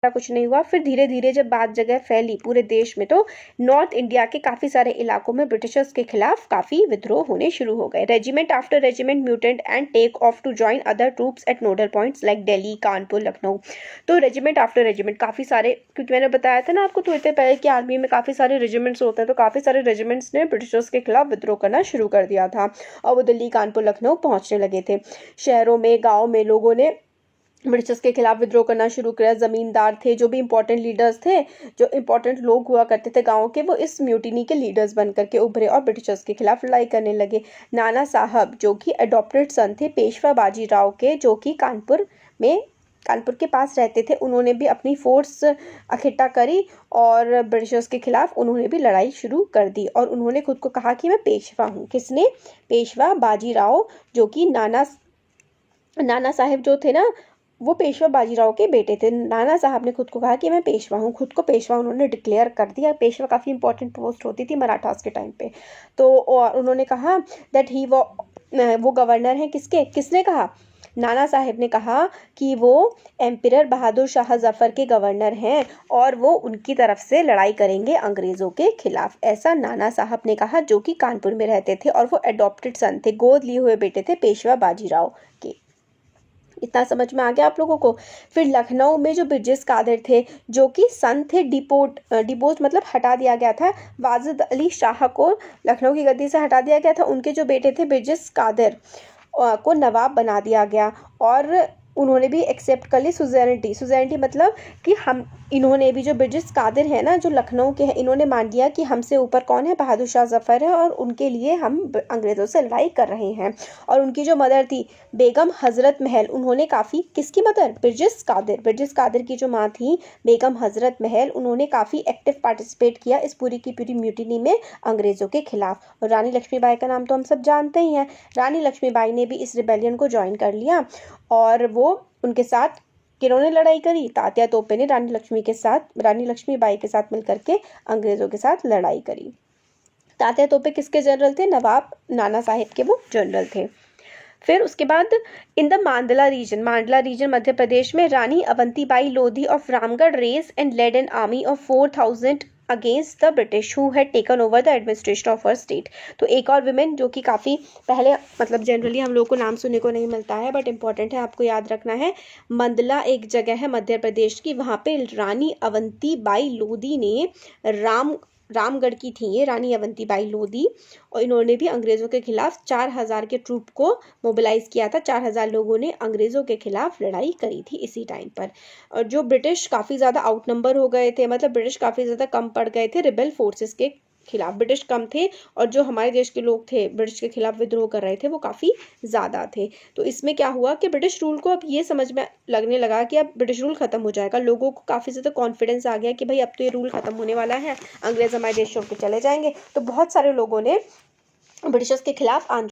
कुछ नहीं हुआ। फिर धीरे धीरे जब बात जगह फैली पूरे देश में, तो नॉर्थ इंडिया के काफ़ी सारे इलाकों में ब्रिटिशर्स के खिलाफ काफ़ी विद्रोह होने शुरू हो गए। Regiment after regiment mutant and take off to join other troops at nodal points like Delhi, Kanpur, Lucknow. तो रेजिमेंट आफ्टर रेजिमेंट काफ़ी सारे, क्योंकि मैंने बताया था ना आपको तो इतने पहले कि आर्मी में काफ़ी सारे रेजिमेंट्स होते हैं, तो काफ़ी सारे रेजिमेंट्स ने ब्रिटिशर्स के खिलाफ विद्रोह करना शुरू कर दिया था और वो दिल्ली, कानपुर, लखनऊ पहुंचने लगे थे। शहरों में, गाँव में लोगों ने ब्रिटिशर्स के खिलाफ विद्रोह करना शुरू किया। जमींदार थे, जो भी इंपॉर्टेंट लीडर्स थे, जो इंपॉर्टेंट लोग हुआ करते थे गांव के, वो इस म्यूटिनी के लीडर्स बन करके उभरे और ब्रिटिशर्स के खिलाफ लड़ाई करने लगे। नाना साहब जो कि अडॉप्टेड सन थे पेशवा बाजीराव के, जो कि कानपुर के पास रहते थे, उन्होंने भी अपनी फोर्स इकट्ठा करी और ब्रिटिशर्स के खिलाफ उन्होंने भी लड़ाई शुरू कर दी और उन्होंने खुद को कहा कि मैं पेशवा हूँ। किसने? पेशवा बाजीराव, जो कि नाना साहेब जो थे ना, वो पेशवा बाजीराव के बेटे थे। नाना साहब ने खुद को कहा कि मैं पेशवा हूँ, खुद को पेशवा उन्होंने डिक्लेयर कर दिया। पेशवा काफ़ी इंपॉर्टेंट पोस्ट होती थी मराठास के टाइम पे। तो और उन्होंने कहा दैट वो गवर्नर हैं किसके? किसने कहा? नाना साहब ने कहा कि वो एम्पियर बहादुर शाह जफर के गवर्नर हैं और वो उनकी तरफ से लड़ाई करेंगे अंग्रेज़ों के खिलाफ। ऐसा नाना साहब ने कहा, जो कि कानपुर में रहते थे और वो अडॉप्टेड सन थे, गोद लिए हुए बेटे थे पेशवा बाजीराव के। इतना समझ में आ गया आप लोगों को? फिर लखनऊ में जो ब्रिजेश कादर थे, जो कि सन थे, डिपोज मतलब हटा दिया गया था। वाजिद अली शाह को लखनऊ की गद्दी से हटा दिया गया था। उनके जो बेटे थे ब्रिजेश कादर को नवाब बना दिया गया और उन्होंने भी एक्सेप्ट कर ली सुजेनिटी मतलब कि इन्होंने भी, जो ब्रिजेश कादर है ना, जो लखनऊ के हैं, इन्होंने मान लिया कि हमसे ऊपर कौन है? बहादुर शाह जफर है और उनके लिए हम अंग्रेज़ों से लड़ाई कर रहे हैं। और उनकी जो मदर थी बेगम हजरत महल, उन्होंने काफ़ी, किसकी मदर? ब्रिजेश कादर की जो माँ थी बेगम हजरत महल, उन्होंने काफ़ी एक्टिव पार्टिसिपेट किया इस पूरी की पूरी म्यूटिनी में अंग्रेज़ों के खिलाफ। और रानी लक्ष्मीबाई का नाम तो हम सब जानते ही हैं। रानी लक्ष्मीबाई ने भी इस रिबेलियन को ज्वाइन कर लिया और वो उनके साथ किन्होंने लड़ाई करी? तात्या तोपे ने रानी लक्ष्मीबाई के साथ मिलकर के अंग्रेज़ों के साथ लड़ाई करी। तात्या तोपे किसके जनरल थे? नवाब नाना साहिब के वो जनरल थे। फिर उसके बाद इन द मांडला रीजन मध्य प्रदेश में, Rani Avantibai Lodhi of Ramgarh rose and led an army of 4000 against the British who had taken over the administration of her state. तो एक और विमेन जो कि काफ़ी पहले, मतलब जनरली हम लोग को नाम सुनने को नहीं मिलता है बट इंपॉर्टेंट है, आपको याद रखना है। मंडला एक जगह है मध्य प्रदेश की, वहाँ पे रानी अवंतीबाई लोधी ने रामगढ़ की थी ये रानी अवंतीबाई लोधी, और इन्होंने भी अंग्रेज़ों के खिलाफ 4000 के ट्रूप को मोबिलाइज किया था। 4000 लोगों ने अंग्रेज़ों के खिलाफ लड़ाई करी थी इसी टाइम पर। और जो ब्रिटिश काफ़ी ज़्यादा आउटनंबर हो गए थे, मतलब ब्रिटिश काफ़ी ज़्यादा कम पड़ गए थे रिबेल फोर्सेस के खिलाफ। ब्रिटिश कम थे और जो हमारे देश के लोग थे ब्रिटिश के खिलाफ विद्रोह कर रहे थे वो काफ़ी ज़्यादा थे। तो इसमें क्या हुआ कि ब्रिटिश रूल को अब ये समझ में लगने लगा कि अब ब्रिटिश रूल ख़त्म हो जाएगा। लोगों को काफ़ी ज़्यादा कॉन्फिडेंस आ गया कि भाई अब तो ये रूल ख़त्म होने वाला है, अंग्रेज़ हमारे देश छोड़ के चले जाएंगे। तो बहुत सारे लोगों ने ब्रिटिशर्स के खिलाफ